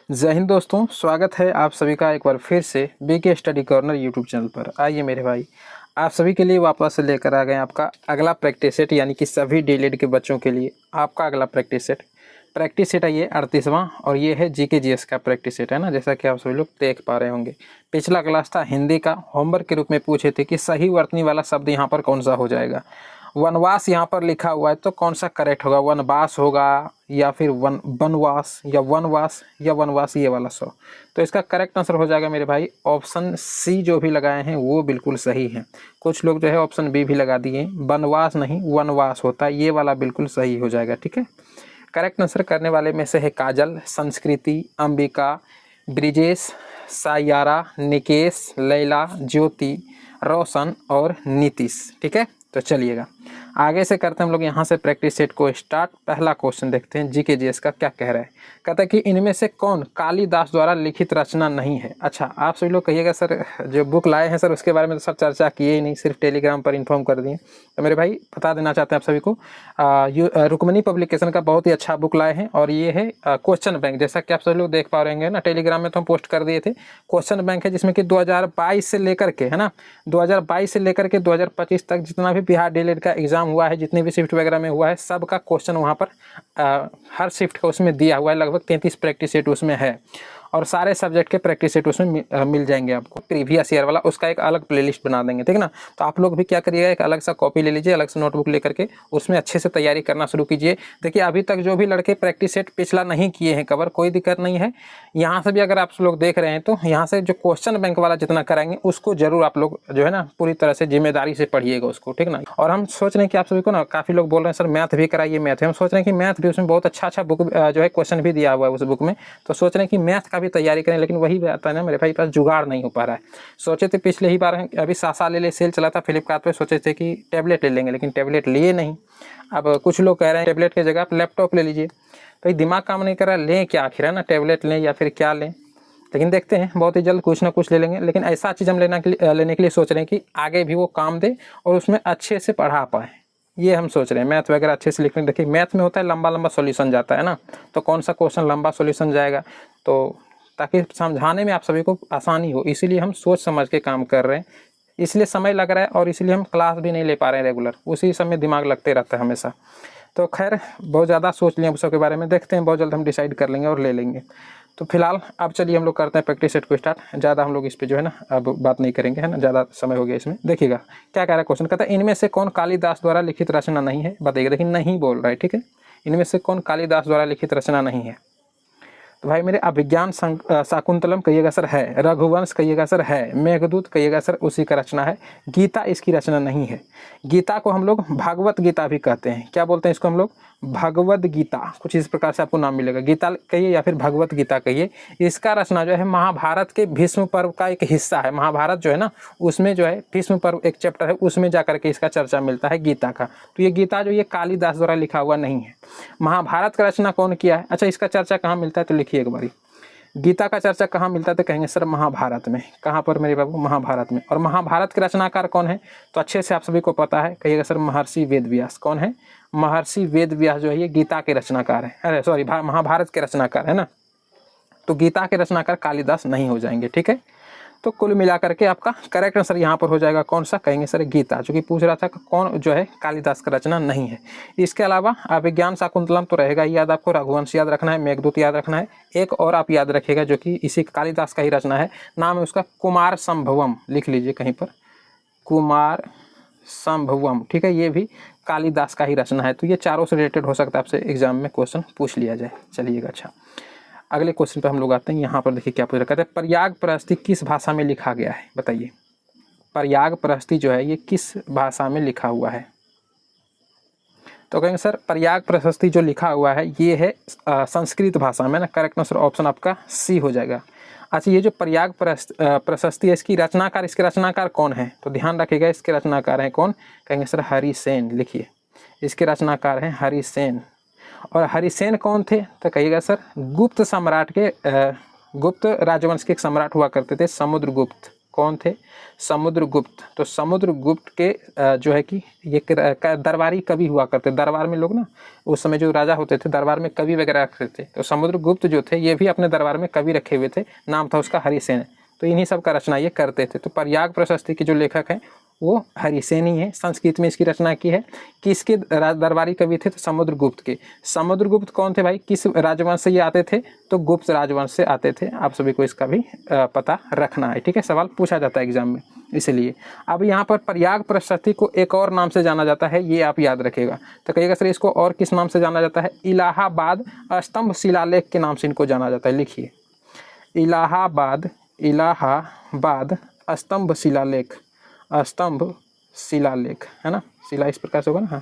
जय हिंद दोस्तों, स्वागत है आप सभी का एक बार फिर से BK study corner YouTube channel पर। आइए मेरे भाई, आप सभी के लिए वापस लेकर आ गए आपका अगला प्रैक्टिस सेट, यानी कि सभी डीएलएड के बच्चों के लिए आपका अगला प्रैक्टिस सेट है ये 38वां, और ये है जीके जीएस का प्रैक्टिस सेट है ना। जैसा कि आप सभी लोग देख पा रहे होंगे, पिछला क्लास था हिंदी का, होमवर्क के रूप में पूछे थे कि सही वर्तनी वाला शब्द यहाँ पर कौन सा हो जाएगा। वनवास यहाँ पर लिखा हुआ है तो कौन सा करेक्ट होगा, वनवास होगा या फिर वनवास या वनवास ये वाला सो। तो इसका करेक्ट आंसर हो जाएगा मेरे भाई ऑप्शन सी। जो भी लगाए हैं वो बिल्कुल सही है। कुछ लोग जो है ऑप्शन बी भी लगा दिए, वनवास नहीं वनवास होता है, ये वाला बिल्कुल सही हो जाएगा। ठीक है, करेक्ट आंसर करने वाले में से है काजल, संस्कृति, अंबिका, ब्रिजेश, सायारा, निकेश, लैला, ज्योति, रोशन और नीतीश। ठीक है, तो चलिएगा आगे से करते हैं हम लोग यहाँ से प्रैक्टिस सेट को स्टार्ट। पहला क्वेश्चन देखते हैं जीके जीएस का क्या कह रहा है। कहता है कि इनमें से कौन कालिदास द्वारा लिखित रचना नहीं है। अच्छा, आप सभी लोग कहिएगा सर जो बुक लाए हैं सर उसके बारे में तो सर चर्चा किए ही नहीं, सिर्फ टेलीग्राम पर इन्फॉर्म कर दिए। तो मेरे भाई बता देना चाहते हैं आप सभी को, रुक्मणी पब्लिकेशन का बहुत ही अच्छा बुक लाए हैं, और ये है क्वेश्चन बैंक। जैसा कि आप सभी लोग देख पा रहे हैं ना, टेलीग्राम में तो हम पोस्ट कर दिए थे। क्वेश्चन बैंक है जिसमें कि 2022 से लेकर के है ना, 2022 से लेकर के 2025 तक जितना भी बिहार डीएलएड का एग्जाम हुआ है, जितने भी शिफ्ट वगैरह में हुआ है, सबका क्वेश्चन वहाँ पर हर शिफ्ट का उसमें दिया हुआ है। लगभग 33 प्रैक्टिस सेट उसमें है, और सारे सब्जेक्ट के प्रैक्टिस सेट उसमें मिल जाएंगे आपको। प्रीवियस ईयर वाला उसका एक अलग प्लेलिस्ट बना देंगे, ठीक ना। तो आप लोग भी क्या करिएगा, एक अलग सा कॉपी ले लीजिए, अलग से नोटबुक लेकर के उसमें अच्छे से तैयारी करना शुरू कीजिए। देखिए अभी तक जो भी लड़के प्रैक्टिस सेट पिछला नहीं किए हैं कवर, कोई दिक्कत नहीं है। यहाँ से भी अगर आप लोग देख रहे हैं तो यहाँ से जो क्वेश्चन बैंक वाला जितना कराएंगे उसको जरूर आप लोग जो है ना पूरी तरह से जिम्मेदारी से पढ़िएगा उसको, ठीक ना। और हम सोच रहे हैं कि आप सभी को ना, काफ़ी लोग बोल रहे हैं सर मैथ भी कराइए, मैथ हम सोच रहे हैं कि मैथ भी उसमें बहुत अच्छा बुक जो है क्वेश्चन भी दिया हुआ है उस बुक में। तो सोच रहे हैं कि मैथ का भी तैयारी करें, लेकिन वही आता है ना मेरे भाई पास जुगाड़ नहीं हो पा रहा है। सोचे थे पिछले ही बार, अभी सासा ले सेल चला था फ्लिपकार्ट पे, सोचे थे कि टैबलेट ले लेंगे, लेकिन टैबलेट लिए नहीं। अब कुछ लोग कह रहे हैं टैबलेट की जगह आप लैपटॉप ले लीजिए। भाई दिमाग काम नहीं कर रहा, लें क्या आखिर है ना, टैबलेट लें या फिर क्या लें। लेकिन देखते हैं बहुत ही जल्द कुछ ना कुछ ले लेंगे। लेकिन ऐसा चीज़ हम लेने के लिए सोच रहे हैं कि आगे भी वो काम दे और उसमें अच्छे से पढ़ा पाए, ये हम सोच रहे हैं। मैथ वगैरह अच्छे से लिखने, देखिए मैथ में होता है लंबा लंबा सॉल्यूशन जाता है ना, तो कौन सा क्वेश्चन लंबा सॉल्यूशन जाएगा, तो ताकि समझाने में आप सभी को आसानी हो, इसीलिए हम सोच समझ के काम कर रहे हैं। इसलिए समय लग रहा है, और इसलिए हम क्लास भी नहीं ले पा रहे हैं रेगुलर, उसी समय दिमाग लगते रहता है हमेशा। तो खैर बहुत ज़्यादा सोच लिया उस सब के बारे में, देखते हैं बहुत जल्द हम डिसाइड कर लेंगे और ले लेंगे। तो फिलहाल अब चलिए हम लोग करते हैं प्रैक्टिस सेट को स्टार्ट। ज़्यादा हम लोग इस पर जो है ना अब बात नहीं करेंगे, है ना, ज़्यादा समय हो गया इसमें। देखिएगा क्या कह रहा है क्वेश्चन, कहता है इनमें से कौन कालिदास द्वारा लिखित रचना नहीं है, बताइएगा। देखिए नहीं बोल रहा है, ठीक है, इनमें से कौन कालिदास द्वारा लिखित रचना नहीं है। तो भाई मेरे अभिज्ञान शाकुंतलम कहिएगा सर है, रघुवंश कहिएगा सर है, मेघदूत कहिएगा सर उसी का रचना है। गीता इसकी रचना नहीं है। गीता को हम लोग भागवत गीता भी कहते हैं। क्या बोलते हैं इसको हम लोग, भगवद गीता, कुछ इस प्रकार से आपको नाम मिलेगा। गीता कहिए या फिर भगवत गीता कहिए। इसका रचना जो है महाभारत के भीष्म पर्व का एक हिस्सा है। महाभारत जो है ना उसमें जो है भीष्म पर्व एक चैप्टर है, उसमें जाकर के इसका चर्चा मिलता है गीता का। तो ये गीता जो ये कालिदास द्वारा लिखा हुआ नहीं है। महाभारत का रचना कौन किया है, अच्छा इसका चर्चा कहाँ मिलता है, तो लिखिए एक बारी। गीता का चर्चा कहाँ मिलता है, तो कहेंगे सर महाभारत में। कहाँ पर मेरे बाबू, महाभारत में। और महाभारत के रचनाकार कौन है, तो अच्छे से आप सभी को पता है, कहिएगा सर महर्षि वेदव्यास। कौन है, महर्षि वेदव्यास जो है ये गीता के रचनाकार है, अरे सॉरी महाभारत के रचनाकार है ना। तो गीता के रचनाकार कालिदास नहीं हो जाएंगे, ठीक है। तो कुल मिलाकर के आपका करेक्ट आंसर यहाँ पर हो जाएगा कौन सा, कहेंगे सर गीता, जो कि पूछ रहा था कौन जो है कालिदास का रचना नहीं है। इसके अलावा अभिज्ञान शाकुंतलम तो रहेगा ही याद आपको, रघुवंश याद रखना है, मेघदूत याद रखना है। एक और आप याद रखिएगा जो कि इसी कालिदास का ही रचना है, नाम है उसका कुमार संभवम, लिख लीजिए कहीं पर, कुमार संभवम, ठीक है, ये भी कालिदास का ही रचना है। तो ये चारों से रिलेटेड हो सकता है आपसे एग्जाम में क्वेश्चन पूछ लिया जाए। चलिएगा अच्छा, अगले क्वेश्चन पर हम लोग आते हैं। यहाँ पर देखिए क्या पूछ रखा है, पर्याग प्रहस्ती किस भाषा में लिखा गया है, बताइए। पर्याग प्रहस्ती जो है ये किस भाषा में लिखा हुआ है, तो कहेंगे सर पर्याग प्रशस्ति जो लिखा हुआ है ये है संस्कृत भाषा में ना। करेक्ट आंसर ऑप्शन आपका सी हो जाएगा। अच्छा ये जो पर्याग प्रशस्ति है इसके रचनाकार कौन है, तो ध्यान रखिएगा इसके रचनाकार हैं कौन, कहेंगे सर हरिसेन। लिखिए इसके रचनाकार हैं हरिसेन। और हरिसेन कौन थे, तो कहिएगा सर गुप्त सम्राट के गुप्त राजवंश के एक सम्राट हुआ करते थे, समुद्रगुप्त। कौन थे? समुद्रगुप्त। तो समुद्रगुप्त के जो है कि ये दरबारी कवि हुआ करते, दरबार में लोग ना उस समय जो राजा होते थे दरबार में कवि वगैरह रखते थे, तो समुद्रगुप्त जो थे ये भी अपने दरबार में कवि रखे हुए थे, नाम था उसका हरिसेन। तो इन्हीं सब का रचना ये करते थे। तो प्रयाग प्रशस्ति के जो लेखक हैं वो हरिसेन ही है, संस्कृत में इसकी रचना की है। किसके दरबारी कवि थे? तो समुद्रगुप्त के। समुद्रगुप्त कौन थे भाई, किस राजवंश से ये आते थे? तो गुप्त राजवंश से आते थे। आप सभी को इसका भी पता रखना है, ठीक है, सवाल पूछा जाता है एग्जाम में इसलिए। अब यहाँ पर प्रयाग प्रशस्ति को एक और नाम से जाना जाता है, ये आप याद रखिएगा। तो कहिएगा सर इसको और किस नाम से जाना जाता है? इलाहाबाद स्तंभ शिलालेख के नाम से इनको जाना जाता है। लिखिए, इलाहाबाद स्तंभ शिलालेख, स्तंभ शिलालेख है ना, शिला इस प्रकार से होगा ना, हाँ,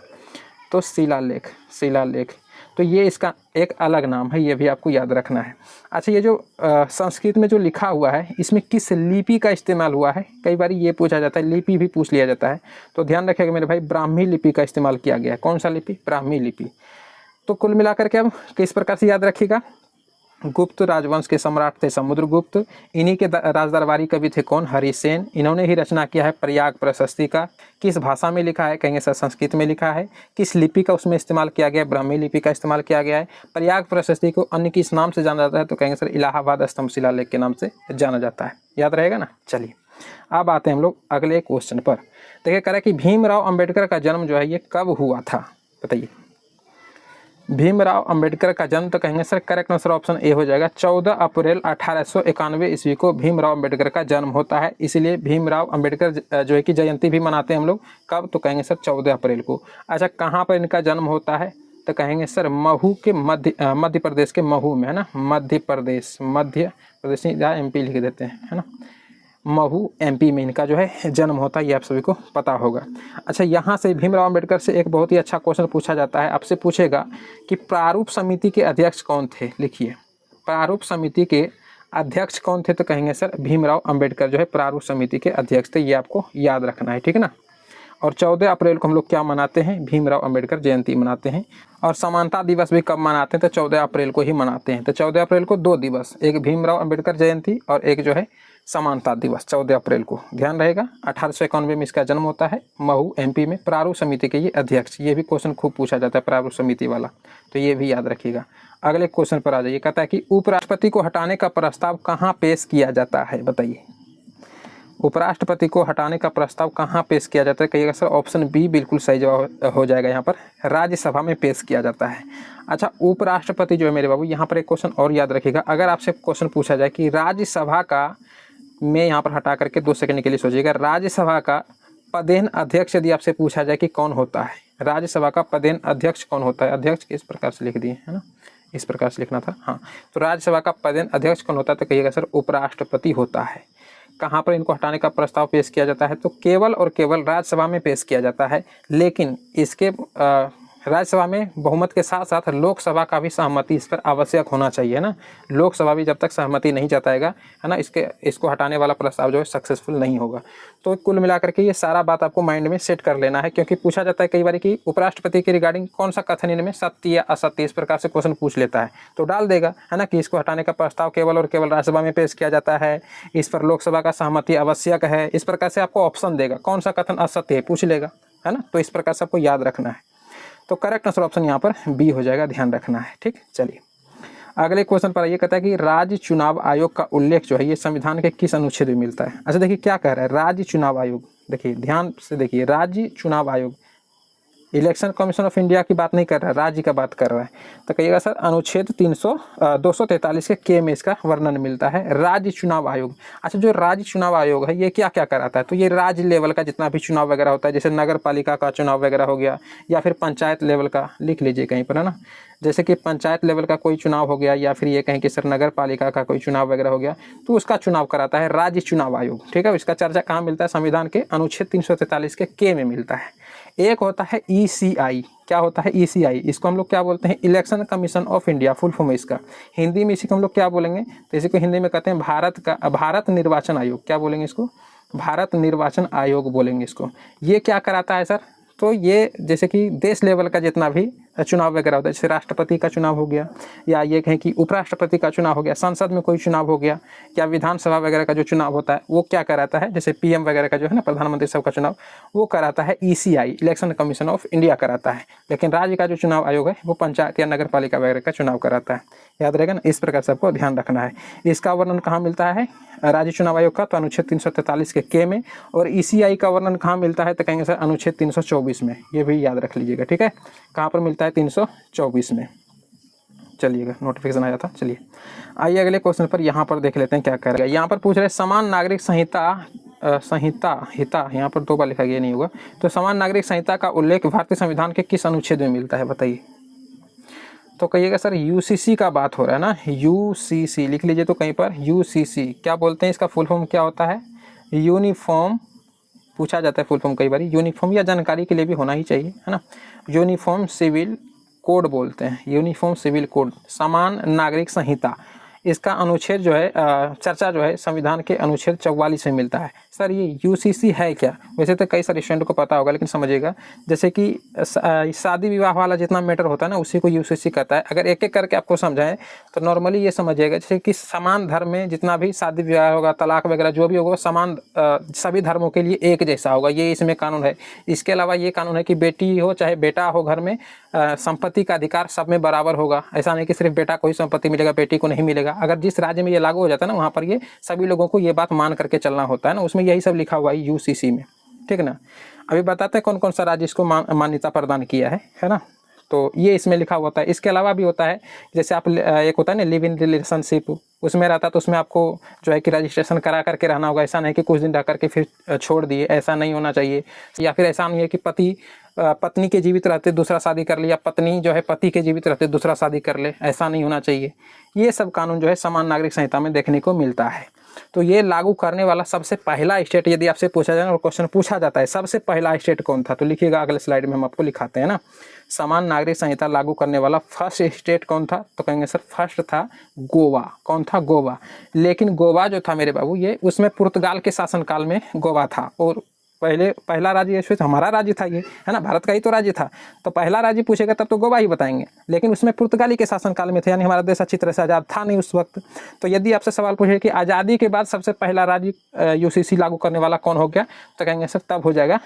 तो शिलालेख तो ये इसका एक अलग नाम है, ये भी आपको याद रखना है। अच्छा, ये जो संस्कृत में जो लिखा हुआ है इसमें किस लिपि का इस्तेमाल हुआ है? कई बार ये पूछा जाता है, लिपि भी पूछ लिया जाता है, तो ध्यान रखिएगा मेरे भाई, ब्राह्मी लिपि का इस्तेमाल किया गया है। कौन सा लिपि? ब्राह्मी लिपि। तो कुल मिलाकर के अब किस प्रकार से याद रखिएगा, गुप्त राजवंश के सम्राट थे समुद्रगुप्त, इन्हीं के राज दरबारी कवि थे कौन? हरिसेन। इन्होंने ही रचना किया है प्रयाग प्रशस्ति का। किस भाषा में लिखा है? कहेंगे सर संस्कृत में लिखा है। किस लिपि का उसमें इस्तेमाल किया गया है? ब्राह्मी लिपि का इस्तेमाल किया गया है। प्रयाग प्रशस्ति को अन्य किस नाम से जाना जाता है? तो कहेंगे सर इलाहाबाद स्तंभ शिलालेख के नाम से जाना जाता है। याद रहेगा ना। चलिए अब आते हैं हम लोग अगले क्वेश्चन पर। देखिए कह रहा है कि भीमराव अम्बेडकर का जन्म जो है ये कब हुआ था? बताइए, भीमराव अंबेडकर का जन्म, तो कहेंगे sir correct answer option A हो जाएगा। 14 अप्रैल 1891 ईस्वी को भीमराव अंबेडकर का जन्म होता है, इसलिए भीमराव अंबेडकर जो है कि जयंती भी मनाते हैं हम लोग। कब? तो कहेंगे सर 14 अप्रैल को। अच्छा, कहाँ पर इनका जन्म होता है? तो कहेंगे सर महू के मध्य प्रदेश के महू में, है ना, मध्य प्रदेश जहाँ MP लिख देते हैं, है ना, महू MP में इनका जो है जन्म होता है, ये आप सभी को पता होगा। अच्छा, यहाँ से भीमराव अंबेडकर से एक बहुत ही अच्छा क्वेश्चन पूछा जाता है, आपसे पूछेगा कि प्रारूप समिति के अध्यक्ष कौन थे? लिखिए, प्रारूप समिति के अध्यक्ष कौन थे? तो कहेंगे सर भीमराव अंबेडकर जो है प्रारूप समिति के अध्यक्ष थे, ये आपको याद रखना है, ठीक है ना। और 14 अप्रैल को हम लोग क्या मनाते हैं? भीमराव अंबेडकर जयंती मनाते हैं। और समानता दिवस भी कब मनाते हैं? तो 14 अप्रैल को ही मनाते हैं। तो 14 अप्रैल को 2 दिवस, एक भीमराव अंबेडकर जयंती और एक जो है समानता दिवस 14 अप्रैल को, ध्यान रहेगा। 1891 में इसका जन्म होता है, महू MP में। प्रारूप समिति के ये अध्यक्ष, ये भी क्वेश्चन खूब पूछा जाता है प्रारूप समिति वाला, तो ये भी याद रखिएगा। अगले क्वेश्चन पर आ जाइए। कहता है कि उपराष्ट्रपति को हटाने का प्रस्ताव कहाँ पेश किया जाता है? बताइए, उपराष्ट्रपति को हटाने का प्रस्ताव कहाँ पेश किया जाता है? कहिएगा सर ऑप्शन बी बिल्कुल सही जवाब हो जाएगा। यहाँ पर राज्यसभा में पेश किया जाता है। अच्छा, उपराष्ट्रपति जो है मेरे बाबू, यहाँ पर एक क्वेश्चन और याद रखिएगा। अगर आपसे क्वेश्चन पूछा जाए कि राज्यसभा का, मैं यहाँ पर हटा करके 2 सेकंड के लिए सोचिएगा, राज्यसभा का पदेन अध्यक्ष यदि आपसे पूछा जाए कि कौन होता है, राज्यसभा का पदेन अध्यक्ष कौन होता है? अध्यक्ष इस प्रकार से लिख दिए, है ना, इस प्रकार से लिखना था, हाँ। तो राज्यसभा का पदेन अध्यक्ष कौन होता है? तो कहिएगा सर उपराष्ट्रपति होता है। कहाँ पर इनको हटाने का प्रस्ताव पेश किया जाता है? तो केवल और केवल राज्यसभा में पेश किया जाता है, लेकिन इसके राज्यसभा में बहुमत के साथ साथ लोकसभा का भी सहमति इस पर आवश्यक होना चाहिए ना। लोकसभा भी जब तक सहमति नहीं जताएगा, है ना, इसको हटाने वाला प्रस्ताव जो है सक्सेसफुल नहीं होगा। तो कुल मिलाकर के ये सारा बात आपको माइंड में सेट कर लेना है, क्योंकि पूछा जाता है कई बार कि उपराष्ट्रपति के रिगार्डिंग कौन सा कथन इनमें सत्य या असत्य, इस प्रकार से क्वेश्चन पूछ लेता है, तो डाल देगा, है ना, कि इसको हटाने का प्रस्ताव केवल और केवल राज्यसभा में पेश किया जाता है, इस पर लोकसभा का सहमति आवश्यक है, इस प्रकार से आपको ऑप्शन देगा, कौन सा कथन असत्य है पूछ लेगा, है ना। तो इस प्रकार से आपको याद रखना है। तो करेक्ट आंसर ऑप्शन यहाँ पर बी हो जाएगा, ध्यान रखना है, ठीक। चलिए अगले क्वेश्चन पर ये कहता है कि राज्य चुनाव आयोग का उल्लेख जो है ये संविधान के किस अनुच्छेद में मिलता है? अच्छा देखिए क्या कह रहा है, राज्य चुनाव आयोग, देखिए ध्यान से देखिए, राज्य चुनाव आयोग इलेक्शन कमीशन ऑफ इंडिया की बात नहीं कर रहा है, राज्य का बात कर रहा है। तो कहिएगा सर अनुच्छेद 243 के में इसका वर्णन मिलता है, राज्य चुनाव आयोग। अच्छा, जो राज्य चुनाव आयोग है ये क्या क्या कराता है? तो ये राज्य लेवल का जितना भी चुनाव वगैरह होता है, जैसे नगर पालिका का चुनाव वगैरह हो गया, या फिर पंचायत लेवल का, लिख लीजिए कहीं पर, है ना, जैसे कि पंचायत लेवल का कोई चुनाव हो गया, या फिर ये कहें कि सर नगर पालिका का कोई चुनाव वगैरह हो गया, तो उसका चुनाव कराता है राज्य चुनाव आयोग, ठीक है। इसका चर्चा कहाँ मिलता है? संविधान के अनुच्छेद 343 के में मिलता है। एक होता है ECI, क्या होता है ECI? इसको हम लोग क्या बोलते हैं? Election commission of India, full form है इसका। हिंदी में इसी को हम लोग क्या बोलेंगे? तो इसी को हिंदी में कहते हैं भारत निर्वाचन आयोग। क्या बोलेंगे इसको? भारत निर्वाचन आयोग बोलेंगे इसको। ये क्या कराता है सर? तो ये जैसे कि देश लेवल का जितना भी चुनाव वगैरह होता है, जैसे राष्ट्रपति का चुनाव हो गया, या ये कहें कि उपराष्ट्रपति का चुनाव हो गया, संसद में कोई चुनाव हो गया, या विधानसभा वगैरह का जो चुनाव होता है वो क्या कराता है, जैसे पीएम वगैरह का जो है ना, प्रधानमंत्री सब का चुनाव वो कराता है ECI, election commission of India कराता है। लेकिन राज्य का जो चुनाव आयोग है वो पंचायत या नगर पालिका वगैरह का चुनाव कराता है। याद रहेगा ना, इस प्रकार से आपको ध्यान रखना है। इसका वर्णन कहाँ मिलता है राज्य चुनाव आयोग का, तो अनुच्छेद 343 के के में, और ईसीआई का वर्णन कहाँ मिलता है तो कहेंगे सर अनुच्छेद 324 में। ये भी याद रख लीजिएगा, ठीक है, कहाँ पर मिलता है 324 में। चलिएगा, नोटिफिकेशन आया था। चलिए आइए अगले क्वेश्चन पर यहाँ पर देख लेते हैं क्या करेगा। यहाँ पर पूछ रहे समान नागरिक हिता यहाँ पर 2 बार लिखा गया, नहीं होगा। तो समान नागरिक संहिता का उल्लेख भारतीय संविधान के किस अनुच्छेद में मिलता है बताइए। तो कहिएगा सर यूसीसी का बात हो रहा है ना, यूसीसी लिख लीजिए। तो कहीं पर यूसीसी क्या बोलते हैं, इसका फुल फॉर्म क्या होता है, यूनिफॉर्म, पूछा जाता है फुल फॉर्म कई बार, यूनिफॉर्म या जानकारी के लिए भी होना ही चाहिए, है ना। यूनिफॉर्म सिविल कोड बोलते हैं, यूनिफॉर्म सिविल कोड, समान नागरिक संहिता। इसका अनुच्छेद जो है चर्चा जो है संविधान के अनुच्छेद 44 में मिलता है। सर ये यूसीसी है क्या, वैसे तो कई सारे स्टूडेंट को पता होगा, लेकिन समझिएगा जैसे कि शादी विवाह वाला जितना मैटर होता है ना उसी को यूसीसी कहता है। अगर एक एक करके आपको समझाएं तो नॉर्मली ये समझिएगा जैसे कि समान धर्म में जितना भी शादी विवाह होगा, तलाक वगैरह जो भी होगा, समान सभी धर्मों के लिए एक जैसा होगा, ये इसमें कानून है। इसके अलावा ये कानून है कि बेटी हो चाहे बेटा हो, घर में संपत्ति का अधिकार सब में बराबर होगा। ऐसा नहीं कि सिर्फ बेटा को ही संपत्ति मिलेगा, बेटी को नहीं मिलेगा। अगर जिस राज्य में ये लागू हो जाता है ना, वहाँ पर ये सभी लोगों को ये बात मान करके चलना होता है ना, उसमें यही सब लिखा हुआ है यूसीसी में, ठीक है ना। अभी बताते हैं कौन कौन सा राज्य इसको मान्यता प्रदान किया है ना। तो ये इसमें लिखा होता है। इसके अलावा भी होता है, जैसे आप एक होता है ना लिव इन रिलेशनशिप, उसमें रहता है तो उसमें आपको जो है कि रजिस्ट्रेशन करा करके रहना होगा। ऐसा नहीं कि कुछ दिन रह करके फिर छोड़ दिए, ऐसा नहीं होना चाहिए। या फिर ऐसा नहीं है कि पति पत्नी के जीवित रहते दूसरा शादी कर लिया, पत्नी जो है पति के जीवित रहते दूसरा शादी कर ले, ऐसा नहीं होना चाहिए। ये सब कानून जो है समान नागरिक संहिता में देखने को मिलता है। तो ये लागू करने वाला सबसे पहला स्टेट, यदि आपसे पूछा जाए और क्वेश्चन पूछा जाता है सबसे पहला स्टेट कौन था, तो लिखिएगा अगले स्लाइड में हम आपको लिखाते हैं ना। समान नागरिक संहिता लागू करने वाला फर्स्ट स्टेट कौन था, तो कहेंगे सर फर्स्ट था गोवा। कौन था, गोवा। लेकिन गोवा जो था मेरे बाबू, ये उसमें पुर्तगाल के शासनकाल में गोवा था, और पहला राज्य हमारा राज्य था ये, है ना, भारत का ही तो राज्य था। तो पहला राज्य पूछेगा तब तो गोवा ही बताएंगे, लेकिन उसमें पुर्तगाली के शासनकाल में थे, यानी हमारा देश अच्छी तरह से आज़ाद था नहीं उस वक्त। तो यदि आपसे सवाल पूछे कि आज़ादी के बाद सबसे पहला राज्य यूसीसी लागू करने वाला कौन हो गया, तो कहेंगे सर तब हो जाएगा,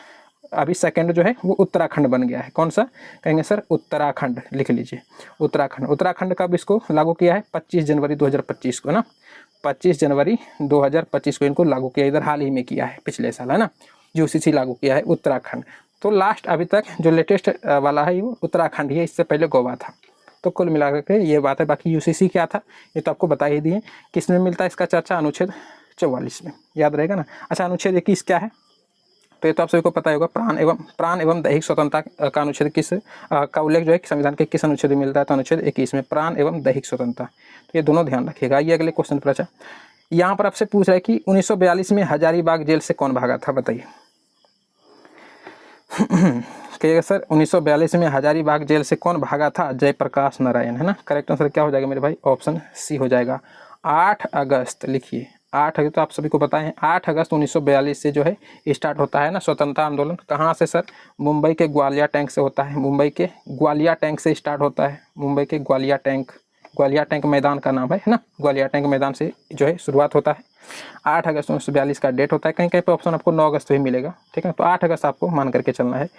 अभी सेकंड जो है वो उत्तराखंड बन गया है। कौन सा, कहेंगे सर उत्तराखंड, लिख लीजिए उत्तराखंड। उत्तराखंड कब इसको लागू किया है, 25 जनवरी 2025 को ना, 25 जनवरी 2025 को इनको लागू किया, इधर हाल ही में किया है, पिछले साल, है ना, यूसीसी लागू किया है उत्तराखंड। तो लास्ट अभी तक जो लेटेस्ट वाला है वो उत्तराखंड ही है, इससे पहले गोवा था। तो कुल मिलाकर के ये बात है। बाकी यूसीसी क्या था ये तो आपको बता ही दिए। किस में मिलता है इसका चर्चा, अनुच्छेद 44 में, याद रहेगा ना। अच्छा, अनुच्छेद 21 क्या है, तो ये तो आप सभी को पता ही होगा, प्राण एवं दैहिक स्वतंत्रता का अनुच्छेद किस का उल्लेख जो है संविधान के किस अनुच्छेद में मिलता है, तो अनुच्छेद 21 में, प्राण एवं दैहिक स्वतंत्रता। तो ये दोनों ध्यान रखिएगा। ये अगले क्वेश्चन पर। अच्छा, यहाँ पर आपसे पूछ रहा है कि 1942 में हजारीबाग जेल से कौन भागा था, बताइए। कहिएगा सर 1942 में हजारीबाग जेल से कौन भागा था, जयप्रकाश नारायण, है ना। करेक्ट आंसर क्या हो जाएगा मेरे भाई, ऑप्शन सी हो जाएगा। 8 अगस्त लिखिए, 8 अगस्त तो आप सभी को पता है, 8 अगस्त 1942 से जो है स्टार्ट होता है ना स्वतंत्रता आंदोलन। कहाँ से सर, मुंबई के ग्वालिया टैंक से होता है, मुंबई के ग्वालिया टैंक से स्टार्ट होता है, मुंबई के ग्वालिया टैंक मैदान का नाम है ना, ग्वालिया टैंक मैदान से जो है शुरुआत होता है। 8 अगस्त 1942 का डेट होता है, कहीं कहीं पे ऑप्शन आपको 9 अगस्त भी मिलेगा, ठीक है। तो 8 अगस्त आपको मान करके चलना है।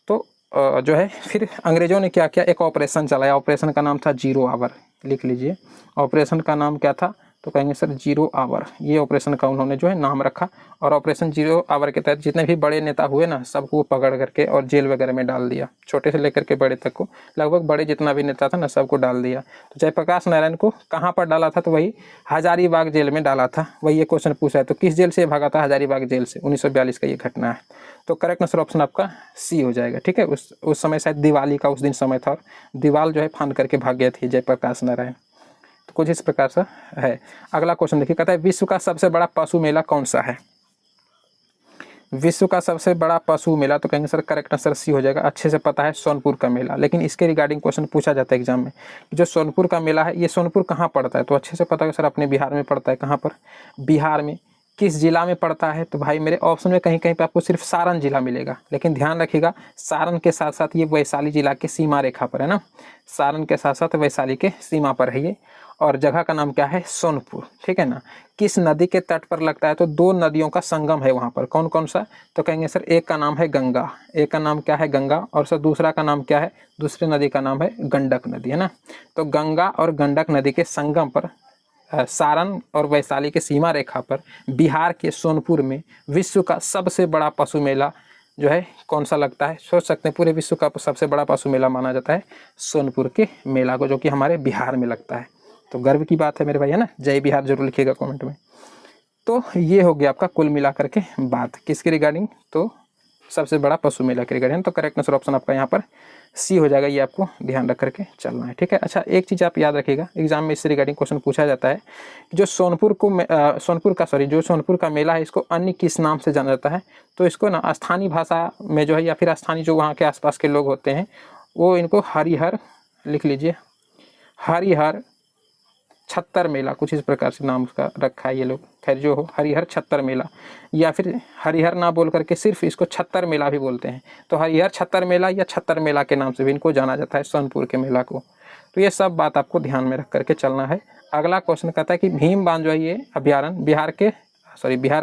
तो जो है फिर अंग्रेजों ने क्या किया, एक ऑपरेशन चलाया, ऑपरेशन का नाम था 0 आवर, लिख लीजिए। ऑपरेशन का नाम क्या था, तो कहेंगे सर 0 आवर। ये ऑपरेशन का उन्होंने जो है नाम रखा, और ऑपरेशन 0 आवर के तहत जितने भी बड़े नेता हुए ना, सबको पकड़ करके और जेल वगैरह में डाल दिया, छोटे से लेकर के बड़े तक को, लगभग बड़े जितना भी नेता था ना सबको डाल दिया। तो जयप्रकाश नारायण को कहाँ पर डाला था, तो वही हजारीबाग जेल में डाला था। वही ये क्वेश्चन पूछा है, तो किस जेल से भागा था, हजारीबाग जेल से। 1942 का ये घटना है। तो करेक्ट आंसर ऑप्शन आपका सी हो जाएगा, ठीक है। उस समय शायद दिवाली का उस दिन समय था, और दीवाल जो है फांद करके भाग गए थे जयप्रकाश नारायण। तो कुछ इस प्रकार से है। अगला क्वेश्चन देखिए, कहता है विश्व का सबसे बड़ा पशु मेला कौन सा है, विश्व का सबसे बड़ा पशु मेला, तो कहेंगे सर करेक्ट आंसर सी हो जाएगा। अच्छे से पता है, सोनपुर का मेला। लेकिन इसके रिगार्डिंग क्वेश्चन पूछा जाता है एग्जाम में, जो सोनपुर का मेला है ये सोनपुर कहाँ पड़ता है, तो अच्छे से पता है सर अपने बिहार में पड़ता है। कहाँ पर, बिहार में। किस जिला में पड़ता है, तो भाई मेरे ऑप्शन में कहीं कहीं पे आपको सिर्फ सारण जिला मिलेगा, लेकिन ध्यान रखिएगा सारण के साथ साथ ये वैशाली जिला के सीमा रेखा पर है ना, सारण के साथ साथ वैशाली के सीमा पर है ये। और जगह का नाम क्या है, सोनपुर, ठीक है ना। किस नदी के तट पर लगता है, तो दो नदियों का संगम है वहाँ पर, कौन कौन सा, तो कहेंगे सर एक का नाम है गंगा, एक का नाम क्या है गंगा, और सर दूसरा का नाम क्या है, दूसरी नदी का नाम है गंडक नदी, है ना। तो गंगा और गंडक नदी के संगम पर सारण और वैशाली के सीमा रेखा पर बिहार के सोनपुर में विश्व का सबसे बड़ा पशु मेला जो है कौन सा लगता है, सोच सकते हैं पूरे विश्व का सबसे बड़ा पशु मेला माना जाता है सोनपुर के मेला को, जो कि हमारे बिहार में लगता है। तो गर्व की बात है मेरे भाई, है ना। जय बिहार जरूर लिखिएगा कमेंट में। तो ये हो गया आपका कुल मिलाकर के बात किसके रिगार्डिंग, तो सबसे बड़ा पशु मेला के रिगार्डिंग। तो करेक्ट आंसर ऑप्शन आपका यहाँ पर सी हो जाएगा, ये आपको ध्यान रख करके चलना है, ठीक है। अच्छा एक चीज़ आप याद रखिएगा, एग्जाम में इससे रिगार्डिंग क्वेश्चन पूछा जाता है, जो सोनपुर का मेला है, इसको अन्य किस नाम से जाना जाता है, तो इसको ना स्थानीय भाषा में जो है या फिर स्थानीय जो वहाँ के आसपास के लोग होते हैं वो इनको हरिहर, लिख लीजिए हरिहर छत्तर मेला, कुछ इस प्रकार से नाम उसका रखा है ये लोग, खैर जो हो, हरिहर छत्तर मेला, या फिर हरिहर ना बोल करके सिर्फ इसको छत्तर मेला भी बोलते हैं। तो हरिहर छत्तर मेला या छत्तर मेला के नाम से भी इनको जाना जाता है सोनपुर के मेला को। तो ये सब बात आपको ध्यान में रख करके चलना है। अगला क्वेश्चन कहता है कि भीम बांध जो है ये अभ्यारण्य बिहार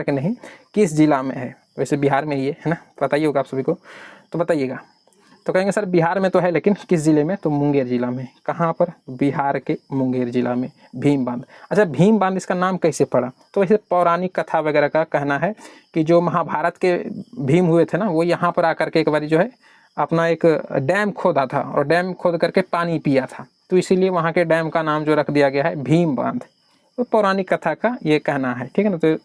के नहीं किस जिला में है, वैसे बिहार में ही है ना, पता ही होगा आप सभी को, तो बताइएगा। तो कहेंगे सर बिहार में तो है, लेकिन किस जिले में, तो मुंगेर जिला में। कहाँ पर, बिहार के मुंगेर जिला में भीम बांध। अच्छा भीम बांध इसका नाम कैसे पड़ा, तो वैसे पौराणिक कथा वगैरह का कहना है कि जो महाभारत के भीम हुए थे ना, वो यहाँ पर आकर के एक बार जो है अपना एक डैम खोदा था और डैम खोद करके पानी पिया था, तो इसीलिए वहाँ के डैम का नाम जो रख दिया गया है भीम बांध। तो पौराणिक कथा का ये कहना है, ठीक है ना। तो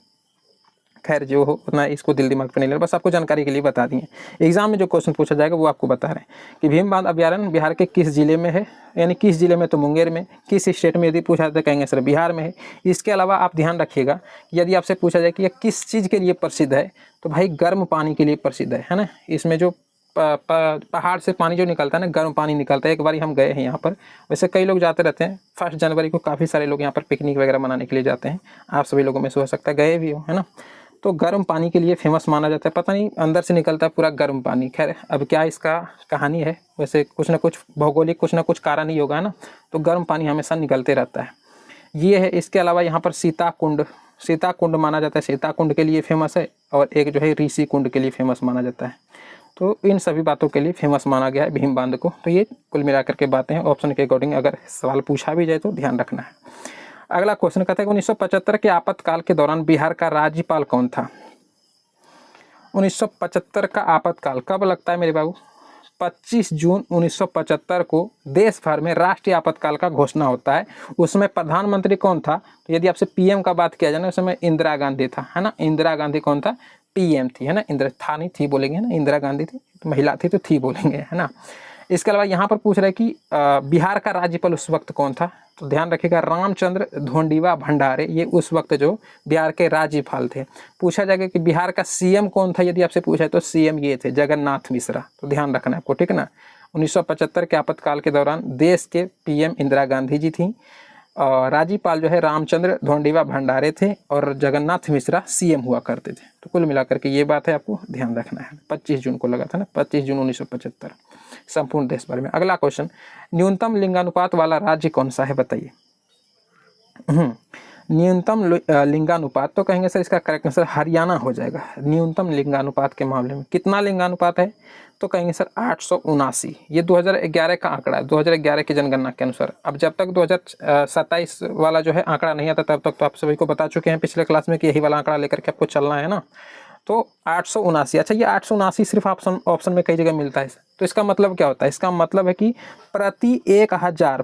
खैर जो हो उतना इसको दिल दिमाग पे नहीं ले, बस आपको जानकारी के लिए बता दिए। एग्जाम में जो क्वेश्चन पूछा जाएगा वो आपको बता रहे हैं कि भीम बांध अभ्यारण्य बिहार के किस जिले में है, यानी किस जिले में, तो मुंगेर में। किस स्टेट में यदि पूछा जाए तो कहेंगे सर बिहार में है। इसके अलावा आप ध्यान रखिएगा यदि आपसे पूछा जाए कि यह किस चीज़ के लिए प्रसिद्ध है, तो भाई गर्म पानी के लिए प्रसिद्ध है ना। इसमें जो पहाड़ से पानी जो निकलता है ना, गर्म पानी निकलता है। एक बार हम गए हैं यहाँ पर, वैसे कई लोग जाते रहते हैं, 1 जनवरी को काफ़ी सारे लोग यहाँ पर पिकनिक वगैरह मनाने के लिए जाते हैं, आप सभी लोगों में से हो सकता है गए भी हो, है ना। तो गर्म पानी के लिए फेमस माना जाता है, पता नहीं अंदर से निकलता है पूरा गर्म पानी। खैर अब क्या इसका कहानी है, वैसे कुछ ना कुछ भौगोलिक कुछ ना कुछ कारण ही होगा, है ना। तो गर्म पानी हमेशा निकलते रहता है, ये है। इसके अलावा यहाँ पर सीता कुंड माना जाता है, सीता कुंड के लिए फेमस है, और एक जो है ऋषि कुंड के लिए फेमस माना जाता है। तो इन सभी बातों के लिए फेमस माना गया है भीम बांध को। तो ये कुल मिलाकर के बातें हैं, ऑप्शन के अकॉर्डिंग अगर सवाल पूछा भी जाए तो ध्यान रखना है। अगला क्वेश्चन कहता है कि 1975 के आपातकाल के दौरान बिहार का राज्यपाल कौन था। 1975 का आपातकाल कब लगता है मेरे बाबू, 25 जून 1975 को देश भर में राष्ट्रीय आपातकाल का घोषणा होता है। उसमें प्रधानमंत्री कौन था, तो यदि आपसे पीएम का बात किया जाए ना, उस समय इंदिरा गांधी था, है ना। इंदिरा गांधी कौन था, पीएम थी, है ना। इंदिरा था नहीं थी बोलेंगे, है ना, इंदिरा गांधी थी, तो महिला थी तो थी बोलेंगे, है ना। इसके अलावा यहाँ पर पूछ रहे हैं कि बिहार का राज्यपाल उस वक्त कौन था, तो ध्यान रखिएगा रामचंद्र धोंडिवा भंडारे, ये उस वक्त जो बिहार के राज्यपाल थे। पूछा जाएगा कि बिहार का सीएम कौन था, यदि आपसे पूछा है तो सीएम ये थे जगन्नाथ मिश्रा, तो ध्यान रखना है आपको, ठीक है ना। 1975 के आपातकाल के दौरान देश के पीएम इंदिरा गांधी जी थी, और राज्यपाल जो है रामचंद्र धोंडिवा भंडारे थे, और जगन्नाथ मिश्रा सीएम हुआ करते थे। तो कुल मिलाकर के ये बात है, आपको ध्यान रखना है। 25 जून को लगा था ना, 25 जून 1975 संपूर्ण देश भर में। अगला क्वेश्चन, न्यूनतम लिंगानुपात वाला राज्य कौन सा है, बताइए। न्यूनतम लिंगानुपात, तो कहेंगे सर इसका करेक्ट आंसर हरियाणा हो जाएगा। न्यूनतम लिंगानुपात के मामले में कितना लिंगानुपात है, तो कहेंगे सर 879। ये 2011 का आंकड़ा है, 2011 की जनगणना के अनुसार। अब जब तक 2027 वाला जो है आंकड़ा नहीं आता, तब तक तो आप सभी को बता चुके हैं पिछले क्लास में कि यही वाला आंकड़ा लेकर के आपको चलना है ना। तो 879, अच्छा ये 879 सिर्फ ऑप्शन में कई जगह मिलता है, तो इसका मतलब क्या होता है, इसका मतलब है कि प्रति 1000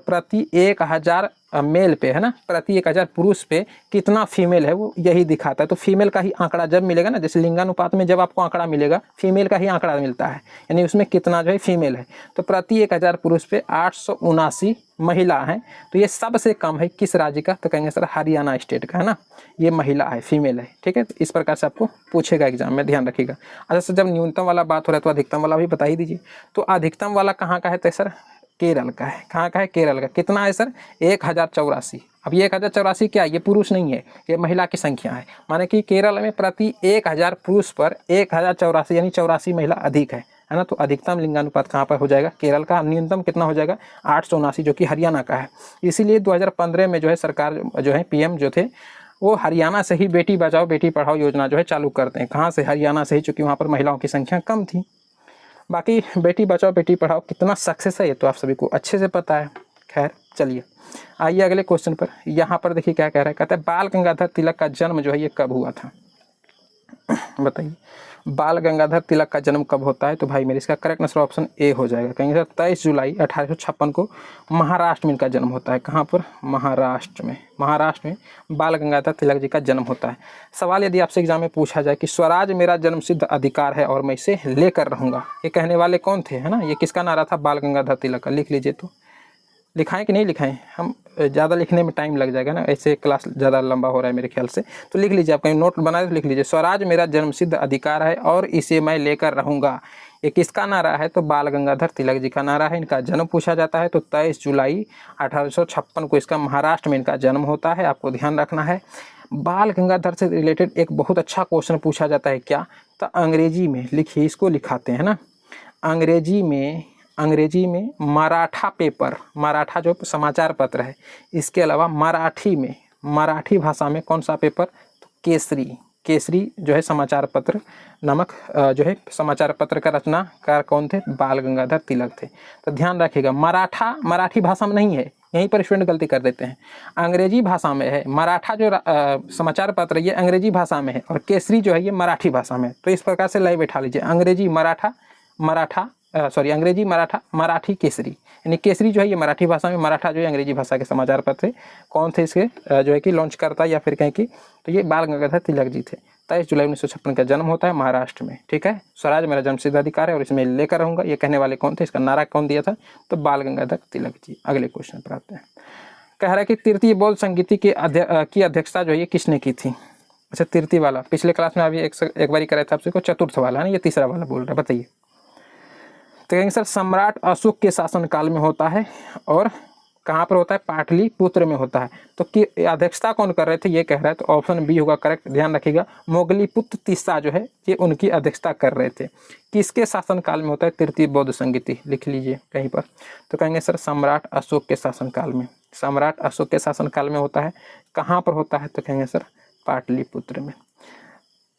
मेल पे, है ना, प्रति 1000 पुरुष पे कितना फीमेल है वो यही दिखाता है। तो फीमेल का ही आंकड़ा जब मिलेगा ना, जैसे लिंगानुपात में जब आपको आंकड़ा मिलेगा फीमेल का ही आंकड़ा मिलता है, यानी उसमें कितना जो है फीमेल है। तो प्रति 1000 पुरुष पे 879 महिला हैं। तो ये सबसे कम है किस राज्य का, तो कहेंगे सर हरियाणा स्टेट का, है ना। ये महिला है, फीमेल है, ठीक है। तो इस प्रकार से आपको पूछेगा एग्जाम में, ध्यान रखिएगा। अच्छा सर जब न्यूनतम वाला बात हो रहा है तो अधिकतम वाला भी बता ही दीजिए। तो अधिकतम वाला कहाँ का है, तो सर केरल का है। कहाँ का है, केरल का। कितना है सर, 1084। अब ये 1084 क्या है, ये पुरुष नहीं है, ये महिला की संख्या है। माने कि केरल में प्रति 1000 पुरुष पर 1084 यानी 84 महिला अधिक है ना। तो अधिकतम लिंगानुपात कहाँ पर हो जाएगा, केरल का। न्यूनतम कितना हो जाएगा, 879, जो कि हरियाणा का है। इसीलिए 2015 में जो है सरकार जो है पीएम जो थे वो हरियाणा से ही बेटी बचाओ बेटी पढ़ाओ योजना जो है चालू करते हैं। कहाँ से, हरियाणा से ही, चूँकि वहाँ पर महिलाओं की संख्या कम थी। बाकी बेटी बचाओ बेटी पढ़ाओ कितना सक्सेस है ये तो आप सभी को अच्छे से पता है। खैर चलिए आइए अगले क्वेश्चन पर। यहाँ पर देखिए क्या कह रहा है, कहता है बाल गंगाधर तिलक का जन्म जो है ये कब हुआ था, बताइए। बाल गंगाधर तिलक का जन्म कब होता है, तो भाई मेरे इसका करेक्ट आंसर ऑप्शन ए हो जाएगा। कहेंगे सर 23 जुलाई 1856 को महाराष्ट्र में इनका जन्म होता है। कहाँ पर, महाराष्ट्र में। महाराष्ट्र में बाल गंगाधर तिलक जी का जन्म होता है। सवाल यदि आपसे एग्जाम में पूछा जाए कि स्वराज मेरा जन्मसिद्ध अधिकार है और मैं इसे लेकर रहूँगा, ये कहने वाले कौन थे, है ना। ये किसका नारा था, बाल गंगाधर तिलक का। लिख लीजिए। तो लिखाएं कि नहीं लिखाएं, हम ज़्यादा लिखने में टाइम लग जाएगा ना, ऐसे क्लास ज़्यादा लंबा हो रहा है मेरे ख्याल से। तो लिख लीजिए, आप कहीं नोट बनाए तो लिख लीजिए, स्वराज मेरा जन्मसिद्ध अधिकार है और इसे मैं लेकर रहूँगा। ये किसका नारा है, तो बाल गंगाधर तिलक जी का नारा है। इनका जन्म पूछा जाता है तो 23 जुलाई 1856 को इसका महाराष्ट्र में इनका जन्म होता है। आपको ध्यान रखना है। बाल गंगाधर से रिलेटेड एक बहुत अच्छा क्वेश्चन पूछा जाता है, क्या, तो अंग्रेजी में लिखिए, इसको लिखाते हैं ना। अंग्रेजी में मराठा पेपर, मराठा जो समाचार पत्र है, इसके अलावा मराठी भाषा में कौन सा पेपर, तो केसरी जो है समाचार पत्र नामक जो है समाचार पत्र का रचनाकार कौन थे, बाल गंगाधर तिलक थे। तो ध्यान रखिएगा, मराठी भाषा में नहीं है, यहीं पर स्टूडेंट गलती कर देते हैं। अंग्रेजी भाषा में है। मराठा जो समाचार पत्र ये अंग्रेजी भाषा में है और केसरी जो है ये मराठी भाषा में। तो इस प्रकार से लय बैठा लीजिए, अंग्रेजी मराठा मराठी केसरी, यानी केसरी जो है ये मराठी भाषा में, मराठा जो है अंग्रेजी भाषा के समाचार पत्र थे। कौन थे इसके जो है कि लॉन्च करता या फिर कहें कि, तो ये बाल गंगाधर तिलक जी थे। 23 जुलाई 1956 का जन्म होता है महाराष्ट्र में। ठीक है, स्वराज मेरा जन्मसिद्ध अधिकार है और इसमें लेकर रहूँगा, ये कहने वाले कौन थे, इसका नारा कौन दिया था, तो बाल गंगाधर तिलक जी। अगले क्वेश्चन पर आते हैं। कह रहा है कि तृतीय बौद्ध संगीति की अध्यक्षता जो है ये किसने की थी। अच्छा, तृतीय वाला पिछले क्लास में अभी एक बार ही कराया था आपसे को, चतुर्थ वाला है ना, ये तीसरा वाला बोल रहा है, बताइए। तो कहेंगे सर सम्राट अशोक के शासनकाल में होता है और कहाँ पर होता है, पाटलिपुत्र में होता है। तो कि अध्यक्षता कौन कर रहे थे, ये कह रहा है, तो ऑप्शन बी होगा करेक्ट। ध्यान रखिएगा, मोगलीपुत्र तीसरा जो है ये उनकी अध्यक्षता कर रहे थे। किसके शासनकाल में होता है तृतीय बौद्ध संगीति, लिख लीजिए कहीं पर। तो कहेंगे सर सम्राट अशोक के शासनकाल में, सम्राट अशोक के शासनकाल में होता है। कहाँ पर होता है, तो कहेंगे सर पाटलिपुत्र में,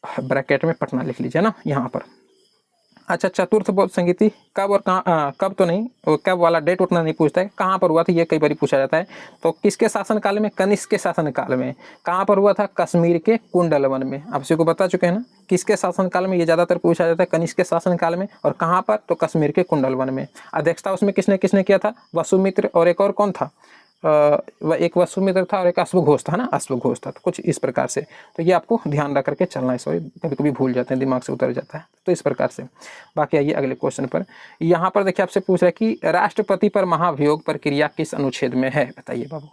ब्रैकेट में पटना लिख लीजिए ना यहाँ पर। अच्छा, चतुर्थ बौद्ध संगीति कब और कहाँ, कब तो नहीं, कब वाला डेट उतना नहीं पूछता है, कहाँ पर हुआ था ये कई बार पूछा जाता है। तो किसके शासनकाल में, कनिष्क के शासनकाल में। कहाँ पर हुआ था, कश्मीर के कुंडलवन में। आप सबको बता चुके हैं ना, किसके शासनकाल में, ये ज़्यादातर पूछा जाता है कनिष्क के शासनकाल में। और कहाँ पर, तो कश्मीर के कुंडलवन में। अध्यक्षता उसमें किसने किसने किया था, वसुमित्र और एक और कौन था, एक वसुमित्र था और एक अश्वघोष था ना, अश्वघोष था। तो कुछ इस प्रकार से, तो ये आपको ध्यान रख करके चलना है। सॉरी कभी कभी भूल जाते हैं, दिमाग से उतर जाता है, तो इस प्रकार से। बाकी आइए अगले क्वेश्चन पर। यहाँ पर देखिए आपसे पूछ रहा है कि राष्ट्रपति पर महाभियोग प्रक्रिया किस अनुच्छेद में है, बताइए बाबू।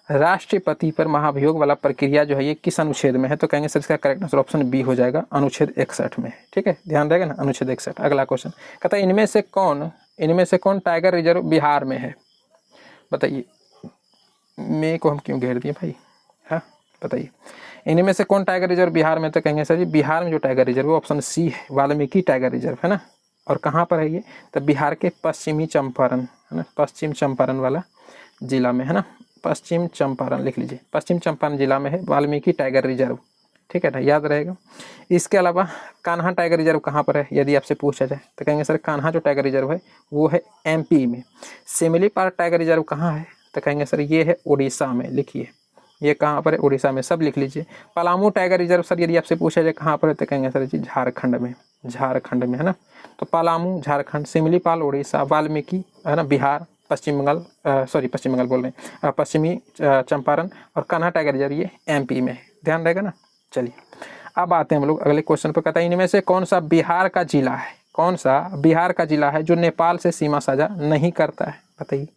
राष्ट्रपति पर महाभियोग वाला प्रक्रिया जो है ये किस अनुच्छेद में है, तो कहेंगे सर इसका करेक्ट आंसर ऑप्शन बी हो जाएगा, अनुच्छेद 61 में। ठीक है, ध्यान रहेगा ना, अनुच्छेद 61। अगला क्वेश्चन कहता है इनमें से कौन टाइगर रिजर्व बिहार में है, बताइए। मे को हम क्यों घेर दिए भाई, हाँ बताइए। इनमें से कौन टाइगर रिजर्व बिहार में, तो कहेंगे सर जी बिहार में जो टाइगर रिजर्व है ऑप्शन सी है, वाल्मीकि टाइगर रिजर्व, है ना। और कहाँ पर है ये, तो बिहार के पश्चिमी चंपारण, है ना, पश्चिम चंपारण वाला जिला में, है ना, पश्चिम चंपारण लिख लीजिए, पश्चिम चंपारण जिला में है वाल्मीकि टाइगर रिजर्व। ठीक है ना, याद रहेगा। इसके अलावा कान्हा टाइगर रिजर्व कहाँ पर है, यदि आपसे पूछा जाए तो कहेंगे सर कान्हा जो टाइगर रिजर्व है वो है एमपी में। सिमिलीपाल टाइगर रिजर्व कहाँ है, तो कहेंगे सर ये है उड़ीसा में, लिखिए ये कहाँ पर है, उड़ीसा में, सब लिख लीजिए। पलामू टाइगर रिजर्व सर यदि आपसे पूछा जाए कहाँ पर है, तो कहेंगे सर जी झारखंड में, झारखंड में, है ना। तो पलामू झारखंड, सिमिलीपाल उड़ीसा, वाल्मीकि है ना बिहार, पश्चिम बंगाल बोल रहे हैं, पश्चिमी चंपारण, और कान्हा टाइगर रिजर्व ये एमपी में है। ध्यान रहेगा ना। चलिए अब आते हैं हम लोग अगले क्वेश्चन पर। कहता है इनमें से कौन सा बिहार का जिला है, कौन सा बिहार का जिला है जो नेपाल से सीमा साझा नहीं करता है, बताइए।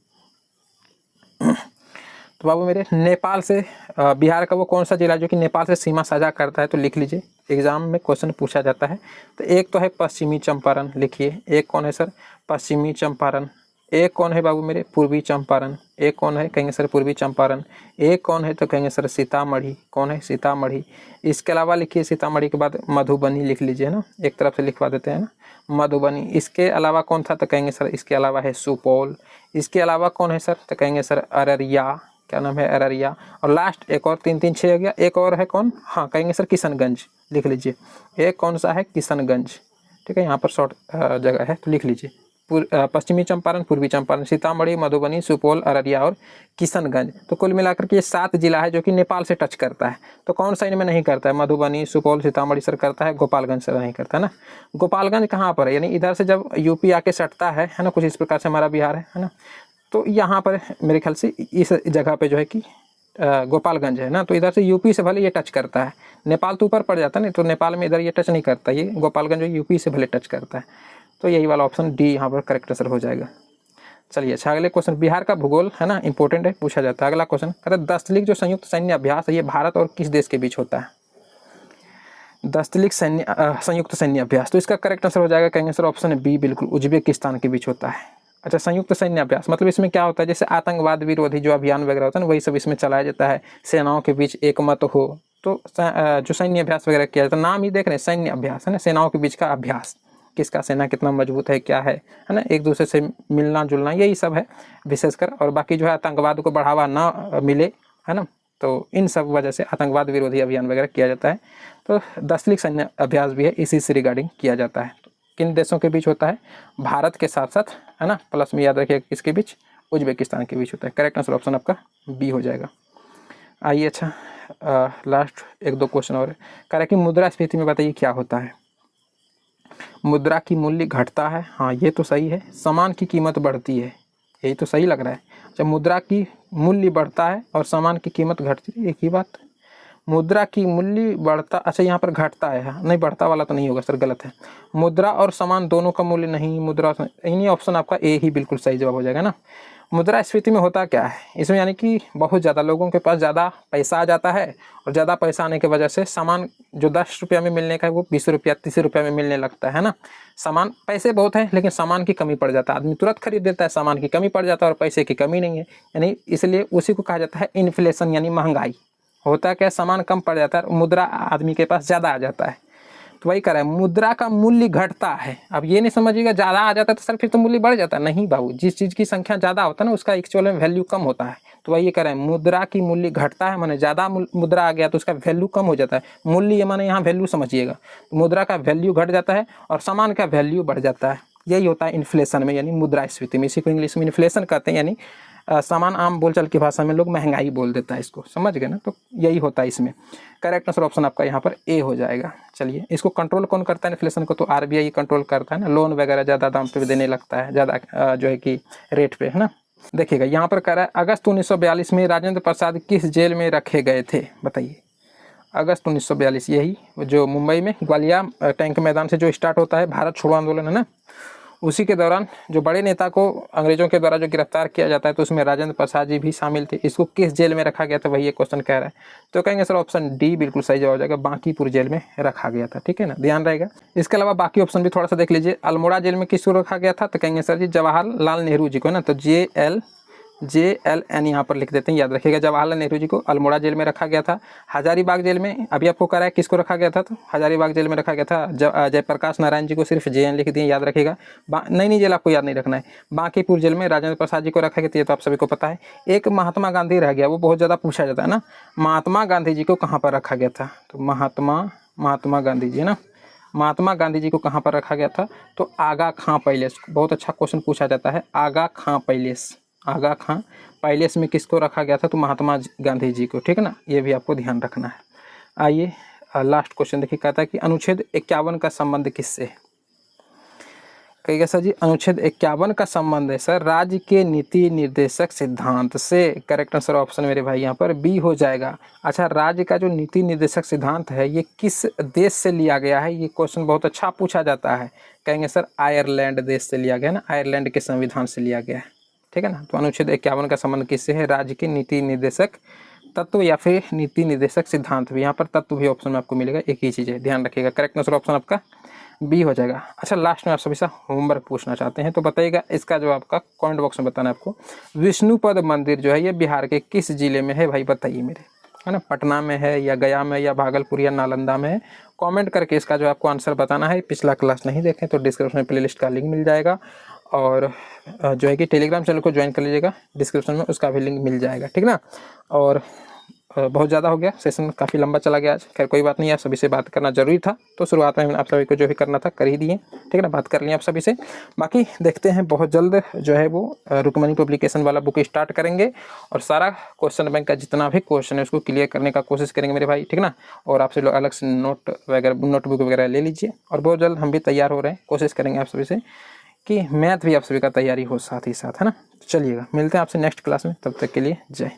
तो बाबू मेरे नेपाल से बिहार का वो कौन सा जिला जो कि नेपाल से सीमा साझा करता है, तो लिख लीजिए, एग्जाम में क्वेश्चन पूछा जाता है। तो एक तो है पश्चिमी चंपारण, लिखिए, एक कौन है सर, पश्चिमी चंपारण। एक कौन है बाबू मेरे? पूर्वी चंपारण। एक कौन है? कहेंगे सर पूर्वी चंपारण। एक कौन है? तो कहेंगे सर सीतामढ़ी। कौन है? सीतामढ़ी। इसके अलावा लिखिए, सीतामढ़ी के बाद मधुबनी लिख लीजिए ना, एक तरफ से लिखवा देते हैं ना, मधुबनी। इसके अलावा कौन था? तो कहेंगे सर इसके अलावा है सुपौल। इसके अलावा कौन है सर? तो कहेंगे सर अररिया। क्या नाम है? अररिया। और लास्ट एक और, 3 3 6 हो गया। एक और है कौन? हाँ, कहेंगे सर किशनगंज। लिख लीजिए, एक कौन सा है? किशनगंज। ठीक है, यहाँ पर शॉर्ट जगह है तो लिख लीजिए। पश्चिमी चंपारण, पूर्वी चंपारण, सीतामढ़ी, मधुबनी, सुपौल, अररिया और किशनगंज। तो कुल मिलाकर के ये 7 जिला है जो कि नेपाल से टच करता है। तो कौन सा इनमें नहीं करता है? मधुबनी, सुपौल, सीतामढ़ी सर करता है, गोपालगंज सर नहीं करता ना। गोपालगंज कहाँ पर है? यानी इधर से जब यूपी आके सटता है ना, कुछ इस प्रकार से हमारा बिहार है ना, तो यहाँ पर मेरे ख्याल से इस जगह पे जो है कि गोपालगंज है ना, तो इधर से यूपी से भले ये टच करता है, नेपाल तो ऊपर पड़ जाता है ना, तो नेपाल में इधर ये टच नहीं करता, ये गोपालगंज यूपी से भले टच करता है। तो यही वाला ऑप्शन डी यहाँ पर करेक्ट आंसर हो जाएगा। चलिए अच्छा, अगले क्वेश्चन, बिहार का भूगोल है ना, इंपॉर्टेंट है, पूछा जाता है। अगला क्वेश्चन कहता है दस्तलिक जो संयुक्त सैन्य अभ्यास है ये भारत और किस देश के बीच होता है? दस्तलिक संयुक्त सैन्य अभ्यास, तो इसका करेक्ट आंसर हो जाएगा, कहेंगे सर ऑप्शन बी, बिल्कुल उज्बेकिस्तान के बीच होता है। अच्छा, संयुक्त सैन्य अभ्यास मतलब इसमें क्या होता है? जैसे आतंकवाद विरोधी जो अभियान वगैरह होता है ना, वही सब इसमें चलाया जाता है, सेनाओं के बीच एक मत हो, तो जो सैन्य अभ्यास वगैरह किया जाता है, नाम ही देख रहे हैं सैन्य अभ्यास है ना, सेनाओं के बीच का अभ्यास, किसका सेना कितना मजबूत है, क्या है ना, एक दूसरे से मिलना जुलना, यही सब है विशेषकर। और बाकी जो है आतंकवाद को बढ़ावा ना मिले, है ना, तो इन सब वजह से आतंकवाद विरोधी अभियान वगैरह किया जाता है। तो दस्तलिक सैन्य अभ्यास भी है, इसी से रिगार्डिंग किया जाता है। तो किन देशों के बीच होता है? भारत के साथ साथ, है ना, प्लस में याद रखिएगा किसके बीच? उज्बेकिस्तान के बीच होता है। करेक्ट आंसर ऑप्शन आपका बी हो जाएगा। आइए अच्छा, लास्ट 1-2 क्वेश्चन और कह रहा है कि मुद्रास्फीति में बताइए क्या होता है? मुद्रा की मूल्य घटता है, हाँ ये तो सही है। सामान की कीमत बढ़ती है, यही तो सही लग रहा है। जब मुद्रा की मूल्य बढ़ता है और सामान की कीमत घटती है, एक ही बात। मुद्रा की मूल्य बढ़ता, अच्छा यहाँ पर घटता है, नहीं बढ़ता वाला तो नहीं होगा सर, गलत है। मुद्रा और सामान दोनों का मूल्य नहीं, मुद्रा, इन्हीं ऑप्शन आपका ए ही बिल्कुल सही जवाब हो जाएगा ना। मुद्रास्फीति में होता क्या है इसमें? यानी कि बहुत ज़्यादा लोगों के पास ज़्यादा पैसा आ जाता है, और ज़्यादा पैसा आने की वजह से सामान जो 10 रुपया में मिलने का है वो 20 रुपया 30 रुपया में मिलने लगता है ना। सामान, पैसे बहुत हैं लेकिन सामान की कमी पड़ जाता है, आदमी तुरंत खरीद देता है, सामान की कमी पड़ जाता है और पैसे की कमी नहीं है, यानी इसलिए उसी को कहा जाता है इन्फ्लेशन, यानी महंगाई। होता क्या, सामान कम पड़ जाता है, मुद्रा आदमी के पास ज़्यादा आ जाता है, तो वही कर रहा है, मुद्रा का मूल्य घटता है। अब ये नहीं समझिएगा ज़्यादा आ जाता है तो सर फिर तो मूल्य बढ़ जाता है, नहीं बाबू, जिस चीज़ की संख्या ज़्यादा होता है ना उसका एक्चुअल में वैल्यू कम होता है। तो वही ये कह रहे हैं, मुद्रा की मूल्य घटता है, माने ज़्यादा मुद्रा आ गया तो उसका वैल्यू कम हो जाता है। मूल्य ये माने यहाँ वैल्यू समझिएगा, तो मुद्रा का वैल्यू घट जाता है और सामान का वैल्यू बढ़ जाता है, यही होता है इन्फ्लेशन में, यानी मुद्रास्फीति में। इसी को इंग्लिश में इन्फ्लेशन कहते हैं, यानी सामान आम बोलचाल की भाषा में लोग महंगाई बोल देता है इसको, समझ गए ना, तो यही होता है इसमें। करेक्ट आंसर ऑप्शन आपका यहाँ पर ए हो जाएगा। चलिए, इसको कंट्रोल कौन करता है इन्फ्लेशन को? तो आरबीआई कंट्रोल करता है ना, लोन वगैरह ज़्यादा दाम पे देने लगता है, ज़्यादा जो है कि रेट पे, है ना। देखिएगा यहाँ पर कह रहा है अगस्त 1942 में राजेंद्र प्रसाद किस जेल में रखे गए थे? बताइए। अगस्त 1942, यही जो मुंबई में ग्वालियर टैंक मैदान से जो स्टार्ट होता है भारत छोड़ो आंदोलन, है ना, उसी के दौरान जो बड़े नेता को अंग्रेजों के द्वारा जो गिरफ्तार किया जाता है, तो उसमें राजेंद्र प्रसाद जी भी शामिल थे। इसको किस जेल में रखा गया था, वही ये क्वेश्चन कह रहा है, तो कहेंगे सर ऑप्शन डी बिल्कुल सही जवाब हो जाएगा, बांकीपुर जेल में रखा गया था। ठीक है ना, ध्यान रहेगा। इसके अलावा बाकी ऑप्शन भी थोड़ा सा देख लीजिए। अल्मोड़ा जेल में किसको रखा गया था? तो कहेंगे सर जी जवाहरलाल नेहरू जी को, ना, तो JLN यहाँ पर लिख देते हैं, याद रखिएगा, जवाहरलाल नेहरू जी को अल्मोड़ा जेल में रखा गया था। हजारीबाग जेल में अभी आपको कह रहा है किसको रखा गया था, तो हजारीबाग जेल में रखा गया था जयप्रकाश नारायण जी को, सिर्फ JN लिख दिए, याद रखिएगा। नई जेल आपको याद नहीं रखना है। बांकीपुर जेल में राजेंद्र प्रसाद जी को रखा गया था, ये तो आप सभी को पता है। एक महात्मा गांधी रह गया, वो बहुत ज़्यादा पूछा जाता है ना, महात्मा गांधी जी को कहाँ पर रखा गया था? तो महात्मा गांधी जी, है ना, महात्मा गांधी जी को कहाँ पर रखा गया था? तो आगा खां पैलेस। बहुत अच्छा क्वेश्चन पूछा जाता है, आगा खां पैलेस में किसको रखा गया था? तो महात्मा गांधी जी को। ठीक है ना, ये भी आपको ध्यान रखना है। आइए लास्ट क्वेश्चन देखिए, कहता है कि अनुच्छेद 51 का संबंध किससे है? कहिएगा सर जी अनुच्छेद 51 का संबंध है सर राज्य के नीति निर्देशक सिद्धांत से। करेक्ट आंसर ऑप्शन मेरे भाई यहाँ पर बी हो जाएगा। अच्छा, राज्य का जो नीति निर्देशक सिद्धांत है ये किस देश से लिया गया है? ये क्वेश्चन बहुत अच्छा पूछा जाता है। कहेंगे सर आयरलैंड देश से लिया गया ना, आयरलैंड के संविधान से लिया गया है। ठीक है ना, तो अनुच्छेद 51 का संबंध किससे है? राज्य के नीति निर्देशक तत्व या फिर नीति निर्देशक सिद्धांत भी, यहाँ पर तत्व भी ऑप्शन में आपको मिलेगा, एक ही चीज़ है, ध्यान रखिएगा। करेक्ट आंसर ऑप्शन आपका बी हो जाएगा। अच्छा, लास्ट में आप सभी से होमवर्क पूछना चाहते हैं तो बताइएगा, इसका जो आपका कमेंट बॉक्स में बताना है आपको। विष्णुपद मंदिर जो है ये बिहार के किस जिले में है भाई, बताइए मेरे, है ना। पटना में है या गया में या भागलपुर या नालंदा में है, कमेंट करके इसका जो आपको आंसर बताना है। पिछला क्लास नहीं देखें तो डिस्क्रिप्शन में प्लेलिस्ट का लिंक मिल जाएगा, और जो है कि टेलीग्राम चैनल को ज्वाइन कर लीजिएगा, डिस्क्रिप्शन में उसका भी लिंक मिल जाएगा, ठीक ना। और बहुत ज़्यादा हो गया, सेशन काफ़ी लंबा चला गया आज, खैर कोई बात नहीं, आप सभी से बात करना जरूरी था, तो शुरुआत में आप सभी को जो भी करना था कर ही दिए, ठीक है ना, बात कर लिया आप सभी से। बाकी देखते हैं बहुत जल्द जो है वो रुक्मणी पब्लिकेशन वाला बुक स्टार्ट करेंगे, और सारा क्वेश्चन बैंक का जितना भी क्वेश्चन है उसको क्लियर करने का कोशिश करेंगे मेरे भाई, ठीक ना। और आपसे लोग अलग से नोटबुक वगैरह ले लीजिए, और बहुत जल्द हम भी तैयार हो रहे हैं, कोशिश करेंगे आप सभी से कि मैथ भी आप सभी का तैयारी हो साथ ही साथ, है ना। चलिएगा, मिलते हैं आपसे नेक्स्ट क्लास में, तब तक के लिए जय।